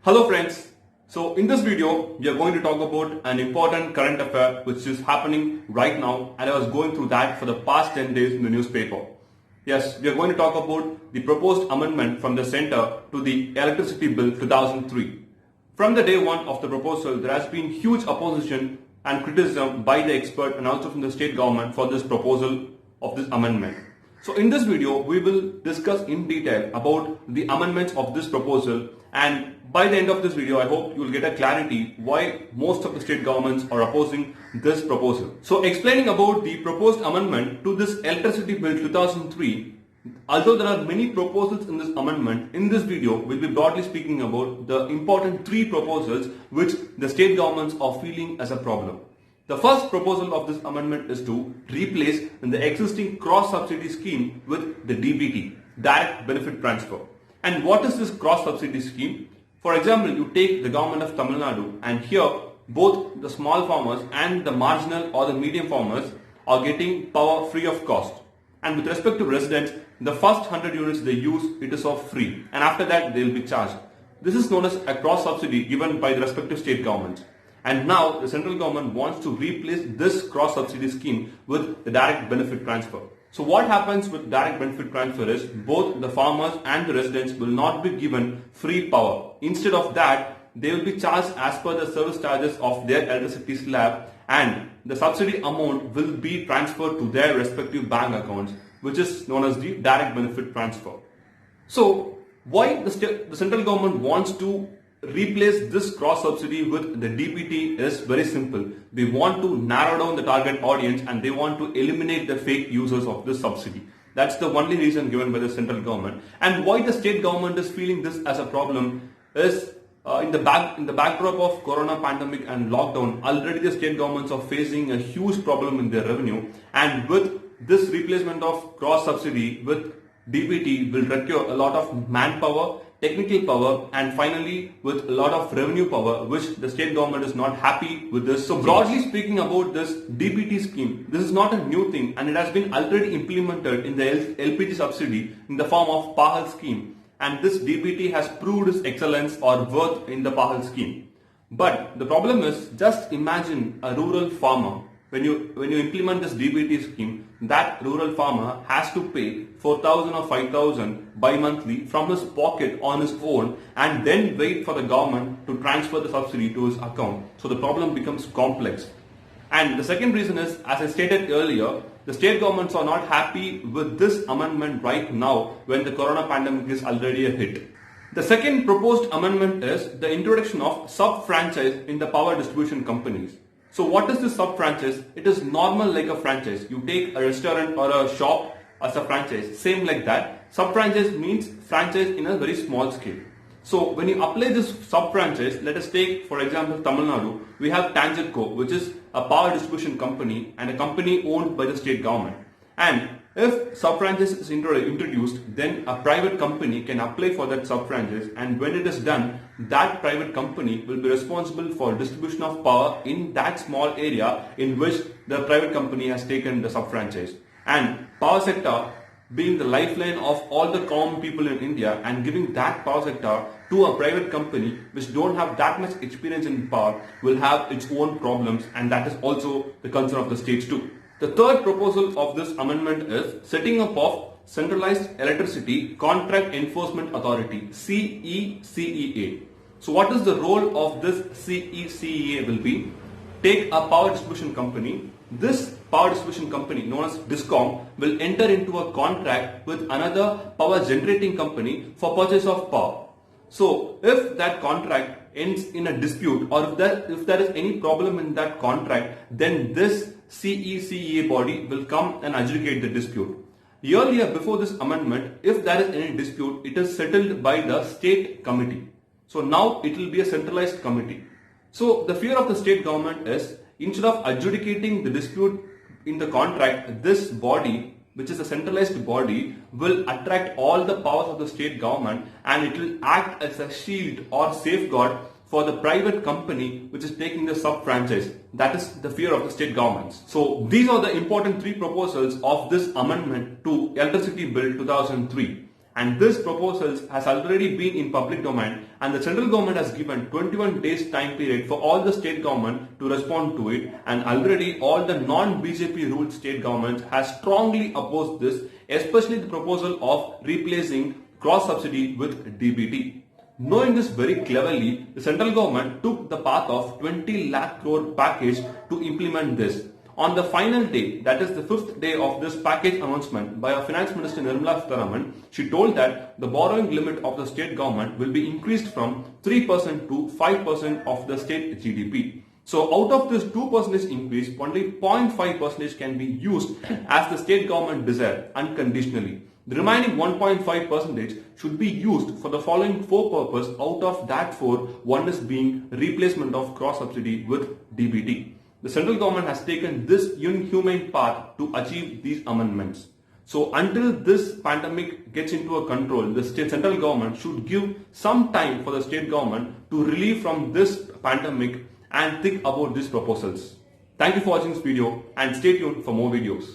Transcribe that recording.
Hello friends. So in this video, we are going to talk about an important current affair which is happening right now, and I was going through that for the past 10 days in the newspaper. Yes, we are going to talk about the proposed amendment from the centre to the Electricity Bill 2003. From the day one of the proposal, there has been huge opposition and criticism by the expert and also from the state government for this proposal of this amendment. So in this video, we will discuss in detail about the amendments of this proposal, and by the end of this video, I hope you will get a clarity why most of the state governments are opposing this proposal. So explaining about the proposed amendment to this Electricity Bill 2003, although there are many proposals in this amendment, in this video we'll be broadly speaking about the important three proposals which the state governments are feeling as a problem. The first proposal of this amendment is to replace the existing cross-subsidy scheme with the DBT, Direct Benefit Transfer. And what is this cross-subsidy scheme? For example, you take the government of Tamil Nadu, and here both the small farmers and the marginal or the medium farmers are getting power free of cost. And with respect to residents, the first 100 units they use, it is of free, and after that they will be charged. This is known as a cross-subsidy given by the respective state governments. And now the central government wants to replace this cross-subsidy scheme with the direct benefit transfer. So what happens with direct benefit transfer is both the farmers and the residents will not be given free power. Instead of that, they will be charged as per the service charges of their electricity slab, and the subsidy amount will be transferred to their respective bank accounts, which is known as the direct benefit transfer. So why the central government wants to replace this cross subsidy with the DBT is very simple. They want to narrow down the target audience and they want to eliminate the fake users of this subsidy. That's the only reason given by the central government. And why the state government is feeling this as a problem is in the backdrop of corona pandemic and lockdown, already the state governments are facing a huge problem in their revenue, and with this replacement of cross subsidy with DBT will require a lot of manpower, technical power, and finally with a lot of revenue power, which the state government is not happy with this. So broadly speaking about this DBT scheme, this is not a new thing, and it has been already implemented in the LPG subsidy in the form of PAHAL scheme, and this DBT has proved its excellence or worth in the PAHAL scheme. But the problem is, just imagine a rural farmer. When you implement this DBT scheme, that rural farmer has to pay 4,000 or 5,000 bi-monthly from his pocket on his own, and then wait for the government to transfer the subsidy to his account. So the problem becomes complex. And the second reason is, as I stated earlier, the state governments are not happy with this amendment right now when the corona pandemic is already a hit. The second proposed amendment is the introduction of sub-franchise in the power distribution companies. So what is this sub-franchise? It is normal like a franchise. You take a restaurant or a shop as a franchise, same like that. Sub-franchise means franchise in a very small scale. So when you apply this sub-franchise, let us take for example Tamil Nadu, we have Tangerco, which is a power distribution company and a company owned by the state government. And if sub-franchise is introduced, then a private company can apply for that sub-franchise, and when it is done, that private company will be responsible for distribution of power in that small area in which the private company has taken the sub-franchise. And power sector being the lifeline of all the common people in India, and giving that power sector to a private company which don't have that much experience in power will have its own problems, and that is also the concern of the states too. The third proposal of this amendment is setting up of Centralized Electricity Contract Enforcement Authority, CECEA. So what is the role of this CECEA will be? Take a power distribution company. This power distribution company known as DISCOM will enter into a contract with another power generating company for purchase of power. So if that contract ends in a dispute, or if there is any problem in that contract, then this CECEA body will come and adjudicate the dispute. Earlier, before this amendment, if there is any dispute, it is settled by the state committee. So now it will be a centralized committee. So the fear of the state government is, instead of adjudicating the dispute in the contract, this body, which is a centralized body, will attract all the powers of the state government, and it will act as a shield or safeguard for the private company which is taking the sub-franchise. That is the fear of the state governments. So these are the important three proposals of this amendment to Electricity Bill 2003. and this proposals has already been in public domain, and the central government has given 21 days time period for all the state government to respond to it, and already all the non-BJP ruled state governments has strongly opposed this, especially the proposal of replacing cross subsidy with DBT. Knowing this very cleverly, the central government took the path of 20 lakh crore package to implement this. On the final day, that is the 5th day of this package announcement by our Finance Minister Nirmala Sitharaman, she told that the borrowing limit of the state government will be increased from 3% to 5% of the state GDP. So out of this 2% increase, only 0.5% can be used as the state government desire unconditionally. The remaining 1.5% should be used for the following 4 purposes. Out of that 4, one is being replacement of cross subsidy with DBT. The central government has taken this inhumane path to achieve these amendments. So until this pandemic gets into a control, the central government should give some time for the state government to relieve from this pandemic and think about these proposals. Thank you for watching this video and stay tuned for more videos.